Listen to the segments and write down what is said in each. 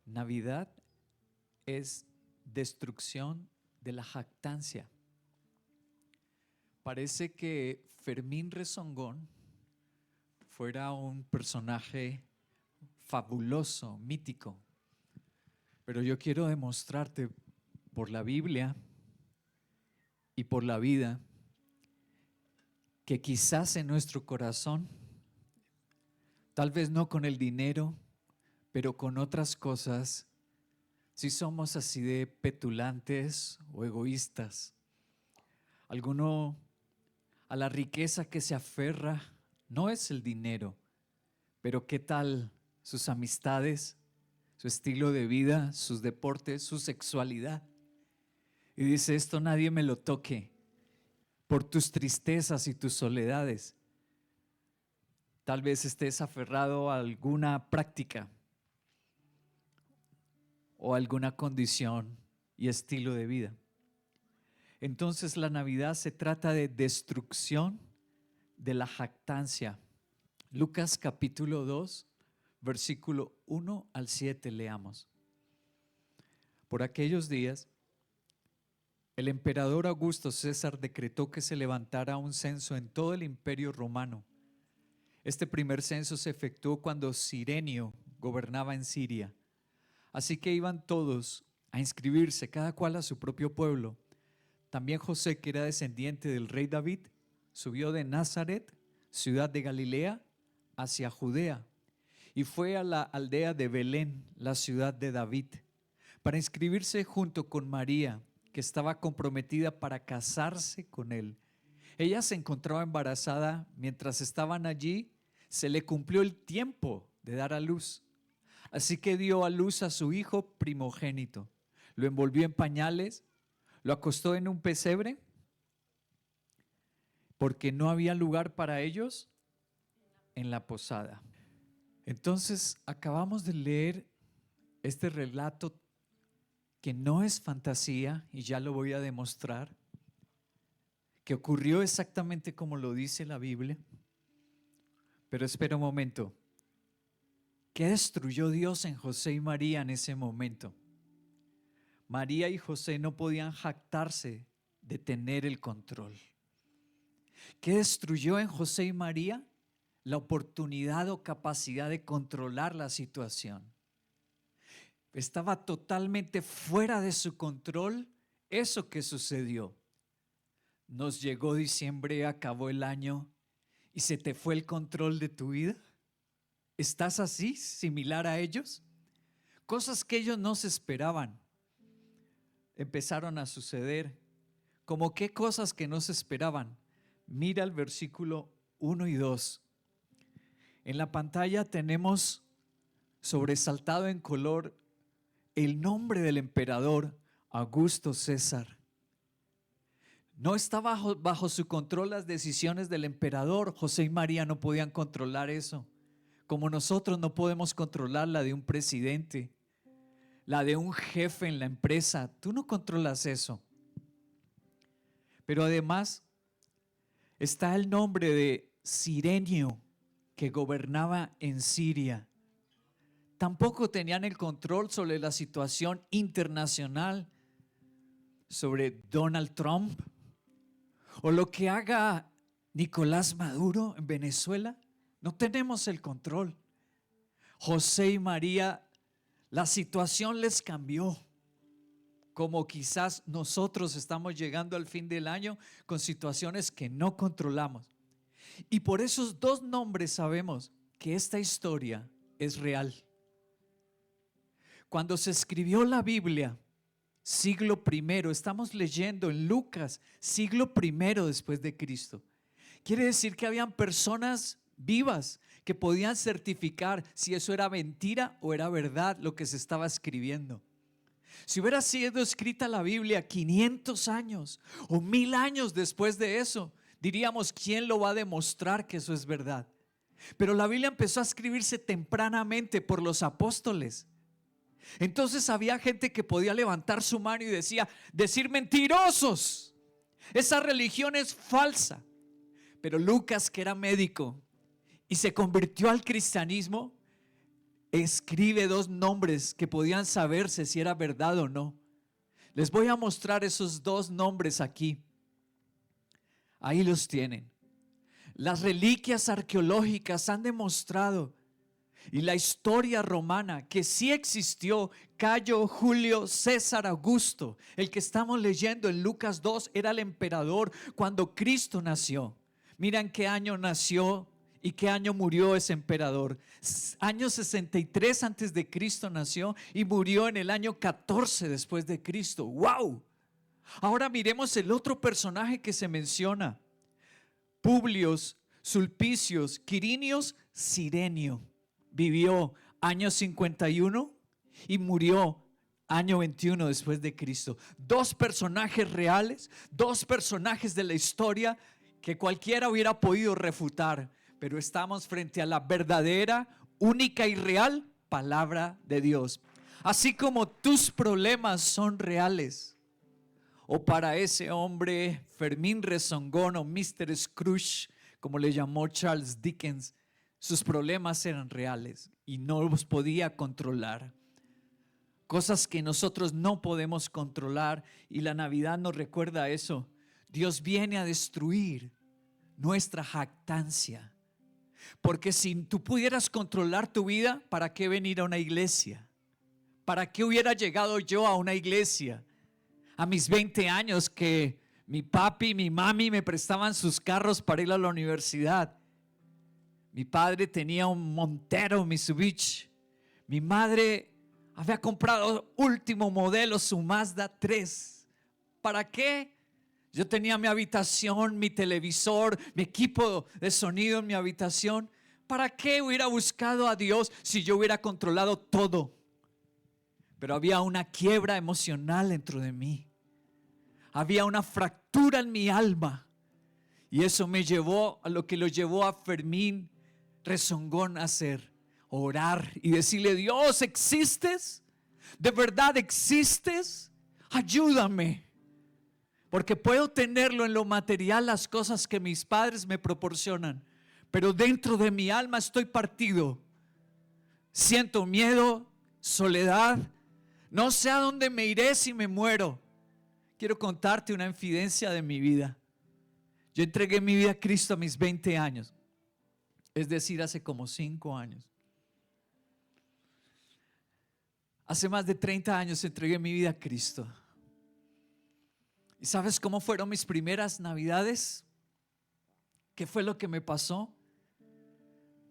Navidad es destrucción de la jactancia. Parece que Fermín Rezongón fuera un personaje fabuloso, mítico, pero yo quiero demostrarte por la Biblia y por la vida que quizás en nuestro corazón, tal vez no con el dinero, pero con otras cosas, si somos así de petulantes o egoístas. Alguno a la riqueza que se aferra no es el dinero, pero ¿qué tal sus amistades, su estilo de vida, sus deportes, su sexualidad? Y dice, esto nadie me lo toque por tus tristezas y tus soledades. Tal vez estés aferrado a alguna práctica o alguna condición y estilo de vida. Entonces la Navidad se trata de destrucción de la jactancia. Lucas capítulo 2, versículo 1 al 7 leamos. Por aquellos días, el emperador Augusto César decretó que se levantara un censo en todo el imperio romano. Este primer censo se efectuó cuando Cirenio gobernaba en Siria. Así que iban todos a inscribirse, cada cual a su propio pueblo. También José, que era descendiente del rey David, subió de Nazaret, ciudad de Galilea, hacia Judea, y fue a la aldea de Belén, la ciudad de David, para inscribirse junto con María, que estaba comprometida para casarse con él. Ella se encontraba embarazada. Mientras estaban allí, se le cumplió el tiempo de dar a luz. Así que dio a luz a su hijo primogénito. Lo envolvió en pañales, lo acostó en un pesebre, porque no había lugar para ellos en la posada. Entonces, acabamos de leer este relato que no es fantasía, y ya lo voy a demostrar, que ocurrió exactamente como lo dice la Biblia. Pero espera un momento. ¿Qué destruyó Dios en José y María en ese momento? María y José no podían jactarse de tener el control. ¿Qué destruyó en José y María? La oportunidad o capacidad de controlar la situación. Estaba totalmente fuera de su control eso que sucedió. Nos llegó diciembre, acabó el año y se te fue el control de tu vida. ¿Estás así, similar a ellos? Cosas que ellos no se esperaban empezaron a suceder. ¿Cómo qué cosas que no se esperaban? Mira el versículo 1 y 2. En la pantalla tenemos sobresaltado en color el nombre del emperador Augusto César. No está bajo su control las decisiones del emperador. José y María no podían controlar eso, como nosotros no podemos controlar la de un presidente, la de un jefe en la empresa. Tú no controlas eso. Pero además está el nombre de Cirenio, que gobernaba en Siria. Tampoco tenían el control sobre la situación internacional, sobre Donald Trump o lo que haga Nicolás Maduro en Venezuela. No tenemos el control. José y María, la situación les cambió, como quizás nosotros estamos llegando al fin del año con situaciones que no controlamos. Y por esos dos nombres sabemos que esta historia es real. Cuando se escribió la Biblia, siglo I, estamos leyendo en Lucas, siglo I después de Cristo. Quiere decir que habían personas vivas que podían certificar si eso era mentira o era verdad lo que se estaba escribiendo. Si hubiera sido escrita la Biblia 500 años o 1000 años después de eso, diríamos, ¿quién lo va a demostrar que eso es verdad? Pero la Biblia empezó a escribirse tempranamente por los apóstoles. Entonces había gente que podía levantar su mano y decir mentirosos, esa religión es falsa. Pero Lucas, que era médico y se convirtió al cristianismo, escribe 2 nombres que podían saberse si era verdad o no. Les voy a mostrar esos 2 nombres aquí. Ahí los tienen. Las reliquias arqueológicas han demostrado, y la historia romana, que sí existió Cayo Julio César Augusto. El que estamos leyendo en Lucas 2 era el emperador cuando Cristo nació. Mira en qué año nació y qué año murió ese emperador. Año 63 antes de Cristo nació y murió en el año 14 después de Cristo. ¡Wow! Ahora miremos el otro personaje que se menciona. Publio Sulpicius Quirinius Cirenio. Vivió año 51 y murió año 21 después de Cristo. 2 personajes reales, 2 personajes de la historia que cualquiera hubiera podido refutar, pero estamos frente a la verdadera, única y real palabra de Dios. Así como tus problemas son reales, o para ese hombre Fermín Rezongón o Mr. Scrooge, como le llamó Charles Dickens, sus problemas eran reales y no los podía controlar. Cosas que nosotros no podemos controlar, y la Navidad nos recuerda eso. Dios viene a destruir nuestra jactancia. Porque si tú pudieras controlar tu vida, ¿para qué venir a una iglesia? ¿Para qué hubiera llegado yo a una iglesia? A mis 20 años que mi papi y mi mami me prestaban sus carros para ir a la universidad. Mi padre tenía un Montero Mitsubishi. Mi madre había comprado último modelo, su Mazda 3. ¿Para qué? Yo tenía mi habitación, mi televisor, mi equipo de sonido en mi habitación. ¿Para qué hubiera buscado a Dios si yo hubiera controlado todo? Pero había una quiebra emocional dentro de mí. Había una fractura en mi alma. Y eso me llevó a lo que lo llevó a Fermín Rezongón a hacer: orar y decirle: Dios, ¿existes? ¿De verdad existes? Ayúdame. Porque puedo tenerlo en lo material, las cosas que mis padres me proporcionan, pero dentro de mi alma estoy partido. Siento miedo, soledad. No sé a dónde me iré si me muero. Quiero contarte una infidencia de mi vida. Yo entregué mi vida a Cristo a mis 20 años. Es decir, hace como 5 años. Hace más de 30 años entregué mi vida a Cristo. ¿Y sabes cómo fueron mis primeras navidades? ¿Qué fue lo que me pasó?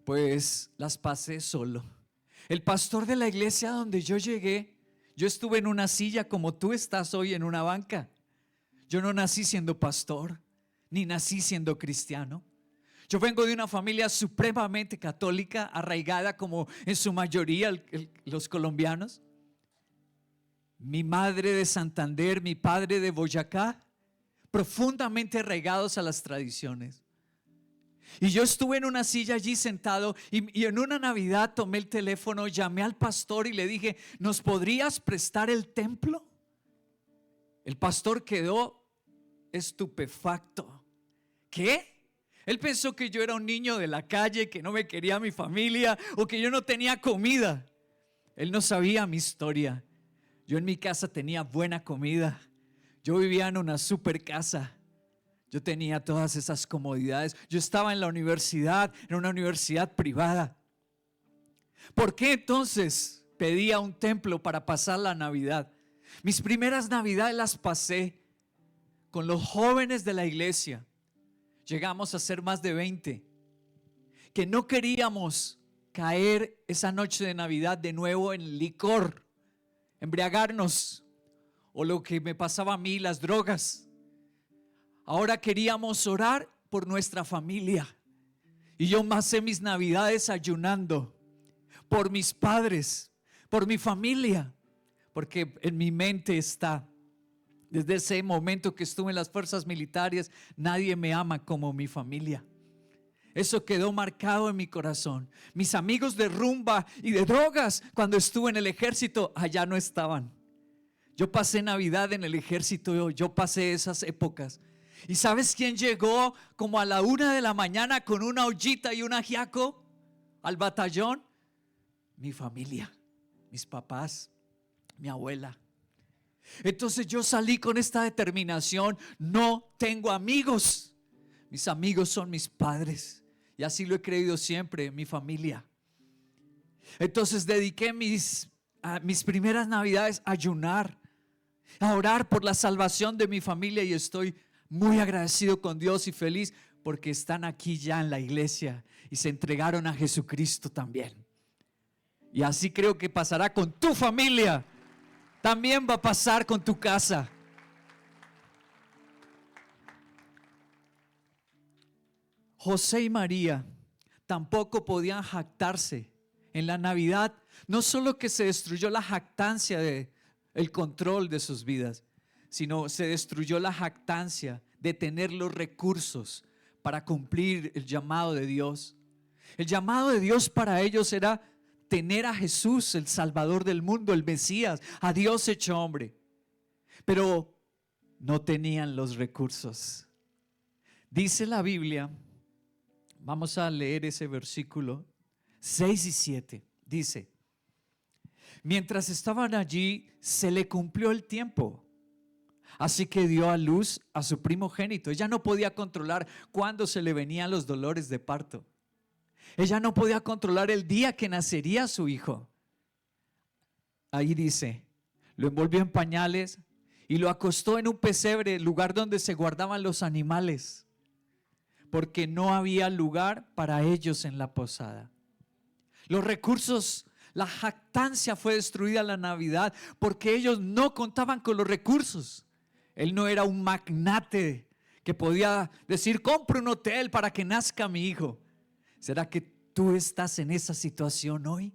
Pues las pasé solo. El pastor de la iglesia donde yo llegué, yo estuve en una silla como tú estás hoy en una banca. Yo no nací siendo pastor, ni nací siendo cristiano. Yo vengo de una familia supremamente católica, arraigada como en su mayoría los colombianos. Mi madre de Santander, mi padre de Boyacá, profundamente arraigados a las tradiciones. Y yo estuve en una silla allí sentado y en una Navidad tomé el teléfono, llamé al pastor y le dije: ¿nos podrías prestar el templo? El pastor quedó estupefacto. ¿Qué? Él pensó que yo era un niño de la calle, que no me quería mi familia o que yo no tenía comida. Él no sabía mi historia. Yo en mi casa tenía buena comida. Yo vivía en una super casa. Yo tenía todas esas comodidades. Yo estaba en la universidad, en una universidad privada. ¿Por qué entonces pedía un templo para pasar la Navidad? Mis primeras Navidades las pasé con los jóvenes de la iglesia. Llegamos a ser más de 20, que no queríamos caer esa noche de Navidad de nuevo en licor, embriagarnos, o lo que me pasaba a mí, las drogas. Ahora queríamos orar por nuestra familia. Y yo pasé mis Navidades ayunando por mis padres, por mi familia, porque en mi mente está: desde ese momento que estuve en las fuerzas militares, nadie me ama como mi familia. Eso quedó marcado en mi corazón. Mis amigos de rumba y de drogas, cuando estuve en el ejército, allá no estaban. Yo pasé Navidad en el ejército, yo pasé esas épocas. ¿Y sabes quién llegó como a la 1 de la mañana con una ollita y un ajiaco al batallón? mi familia, mis papás, mi abuela. Entonces yo salí con esta determinación: no tengo amigos, mis amigos son mis padres, y así lo he creído siempre, mi familia. Entonces dediqué mis primeras navidades a ayunar, a orar por la salvación de mi familia, y estoy muy agradecido con Dios y feliz porque están aquí ya en la iglesia y se entregaron a Jesucristo también. Y así creo que pasará con tu familia, también va a pasar con tu casa. José y María tampoco podían jactarse en la Navidad. No solo que se destruyó la jactancia de el control de sus vidas, sino se destruyó la jactancia de tener los recursos para cumplir el llamado de Dios. El llamado de Dios para ellos era tener a Jesús, el Salvador del mundo, el Mesías, a Dios hecho hombre. Pero no tenían los recursos. Dice la Biblia, vamos a leer ese versículo 6 y 7. Dice: mientras estaban allí, se le cumplió el tiempo. Así que dio a luz a su primogénito. Ella no podía controlar cuándo se le venían los dolores de parto. Ella no podía controlar el día que nacería su hijo. Ahí dice: lo envolvió en pañales y lo acostó en un pesebre, el lugar donde se guardaban los animales, porque no había lugar para ellos en la posada. Los recursos, la jactancia fue destruida en la Navidad porque ellos no contaban con los recursos. Él no era un magnate que podía decir: compro un hotel para que nazca mi hijo. ¿Será que tú estás en esa situación hoy?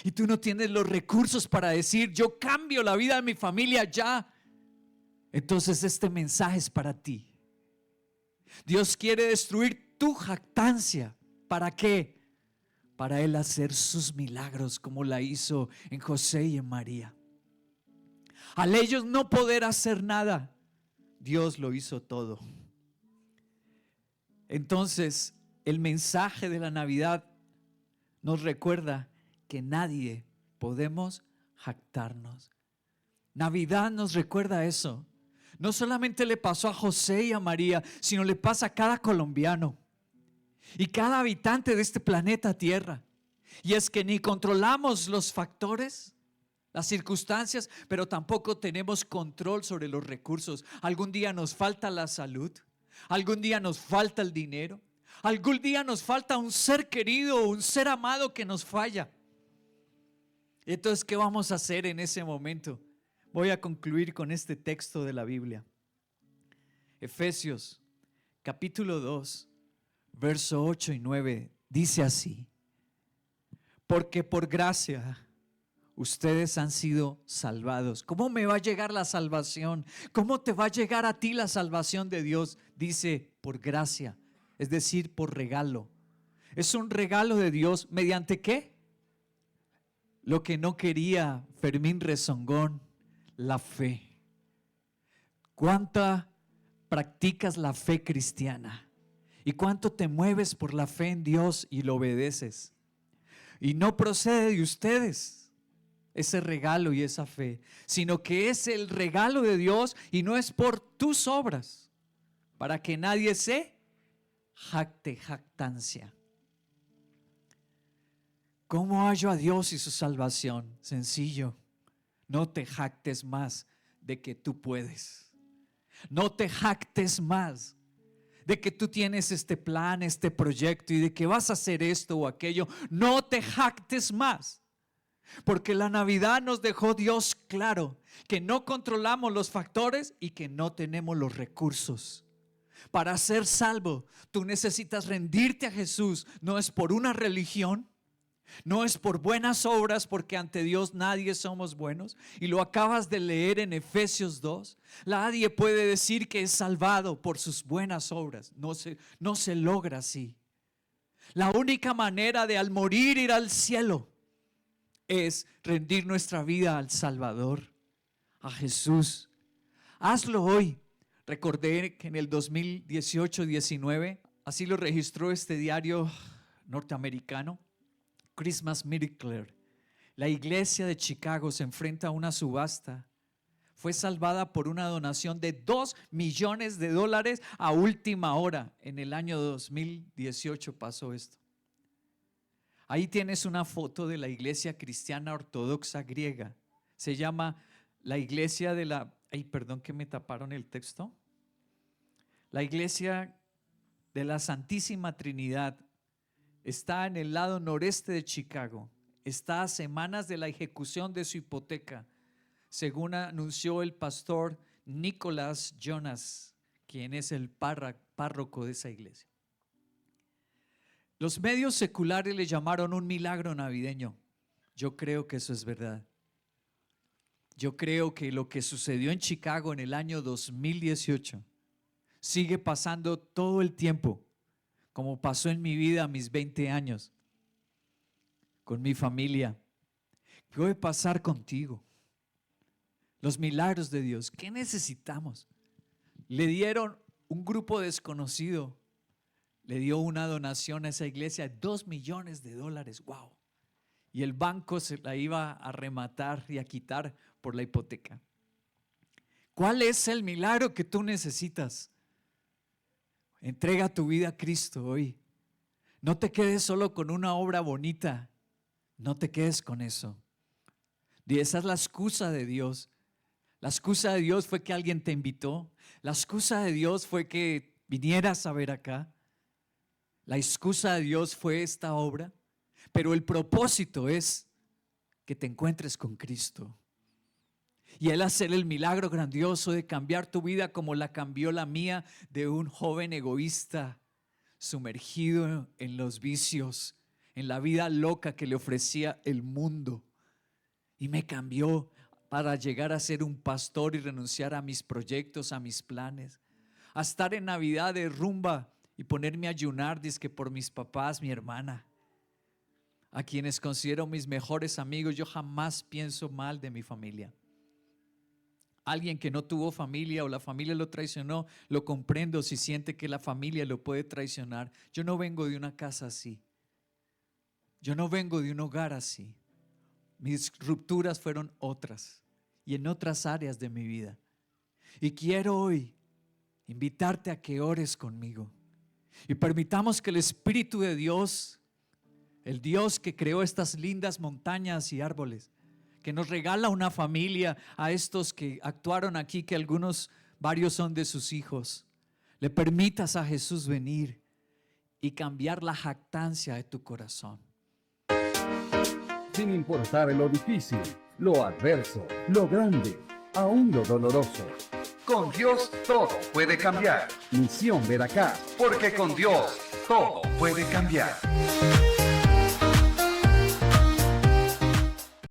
Y tú no tienes los recursos para decir: yo cambio la vida de mi familia ya. Entonces este mensaje es para ti. Dios quiere destruir tu jactancia. ¿Para qué? Para Él hacer sus milagros, como la hizo en José y en María. Al ellos no poder hacer nada, Dios lo hizo todo. Entonces, el mensaje de la Navidad nos recuerda que nadie podemos jactarnos. Navidad nos recuerda eso. No solamente le pasó a José y a María, sino le pasa a cada colombiano y cada habitante de este planeta Tierra. Y es que ni controlamos los factores, las circunstancias, pero tampoco tenemos control sobre los recursos. Algún día nos falta la salud, algún día nos falta el dinero, algún día nos falta un ser querido, un ser amado que nos falla. Entonces, ¿qué vamos a hacer en ese momento? Voy a concluir con este texto de la Biblia. Efesios capítulo 2, verso 8 y 9 dice así: porque por gracia ustedes han sido salvados. ¿Cómo me va a llegar la salvación? ¿Cómo te va a llegar a ti la salvación de Dios? Dice: por gracia, es decir, por regalo. Es un regalo de Dios. ¿Mediante qué? Lo que no quería Fermín Rezongón: la fe. ¿Cuánta practicas la fe cristiana? ¿Y cuánto te mueves por la fe en Dios y lo obedeces? Y no procede de ustedes ese regalo y esa fe, sino que es el regalo de Dios y no es por tus obras, para que nadie se jacte. Jactancia. ¿Cómo hallo a Dios y su salvación? Sencillo: no te jactes más de que tú puedes. No te jactes más de que tú tienes este plan, este proyecto y de que vas a hacer esto o aquello. No te jactes más, porque la Navidad nos dejó Dios claro que no controlamos los factores y que no tenemos los recursos. Para ser salvo, tú necesitas rendirte a Jesús. No es por una religión, no es por buenas obras, porque ante Dios nadie somos buenos. Y lo acabas de leer en Efesios 2. Nadie puede decir que es salvado por sus buenas obras. No se logra así. La única manera de al morir ir al cielo es rendir nuestra vida al Salvador, a Jesús. Hazlo hoy. Recordé que en el 2018-19, así lo registró este diario norteamericano, Christmas Miracle. La iglesia de Chicago se enfrenta a una subasta. Fue salvada por una donación de $2 millones a última hora. En el año 2018 pasó esto. Ahí tienes una foto de la iglesia cristiana ortodoxa griega. Se llama la iglesia de la... Ay, perdón que me taparon el texto. La iglesia de la Santísima Trinidad está en el lado noreste de Chicago. Está a semanas de la ejecución de su hipoteca, según anunció el pastor Nicholas Jonas, quien es el párroco de esa iglesia. Los medios seculares le llamaron un milagro navideño. Yo creo que eso es verdad. Yo creo que lo que sucedió en Chicago en el año 2018 sigue pasando todo el tiempo, como pasó en mi vida a mis 20 años, con mi familia. ¿Qué puede pasar contigo? Los milagros de Dios. ¿Qué necesitamos? Le dieron un grupo desconocido, le dio una donación a esa iglesia de $2 millones. ¡Wow! Y el banco se la iba a rematar y a quitar por la hipoteca. ¿Cuál es el milagro que tú necesitas? Entrega tu vida a Cristo hoy. No te quedes solo con una obra bonita. No te quedes con eso. Y esa es la excusa de Dios. La excusa de Dios fue que alguien te invitó. La excusa de Dios fue que vinieras a ver acá. La excusa de Dios fue esta obra. Pero el propósito es que te encuentres con Cristo. Y Él hacer el milagro grandioso de cambiar tu vida como la cambió la mía, de un joven egoísta sumergido en los vicios, en la vida loca que le ofrecía el mundo. Y me cambió para llegar a ser un pastor y renunciar a mis proyectos, a mis planes. A estar en Navidad de rumba y ponerme a ayunar, dizque por mis papás, mi hermana, a quienes considero mis mejores amigos. Yo jamás pienso mal de mi familia. Alguien que no tuvo familia o la familia lo traicionó, lo comprendo si siente que la familia lo puede traicionar. Yo no vengo de una casa así. Yo no vengo de un hogar así. Mis rupturas fueron otras y en otras áreas de mi vida. Y quiero hoy invitarte a que ores conmigo y permitamos que el Espíritu de Dios, el Dios que creó estas lindas montañas y árboles, que nos regala una familia, a estos que actuaron aquí, que varios son de sus hijos, le permitas a Jesús venir y cambiar la jactancia de tu corazón. Sin importar lo difícil, lo adverso, lo grande, aún lo doloroso. Con Dios todo puede cambiar. Misión Veracá, porque con Dios todo puede cambiar.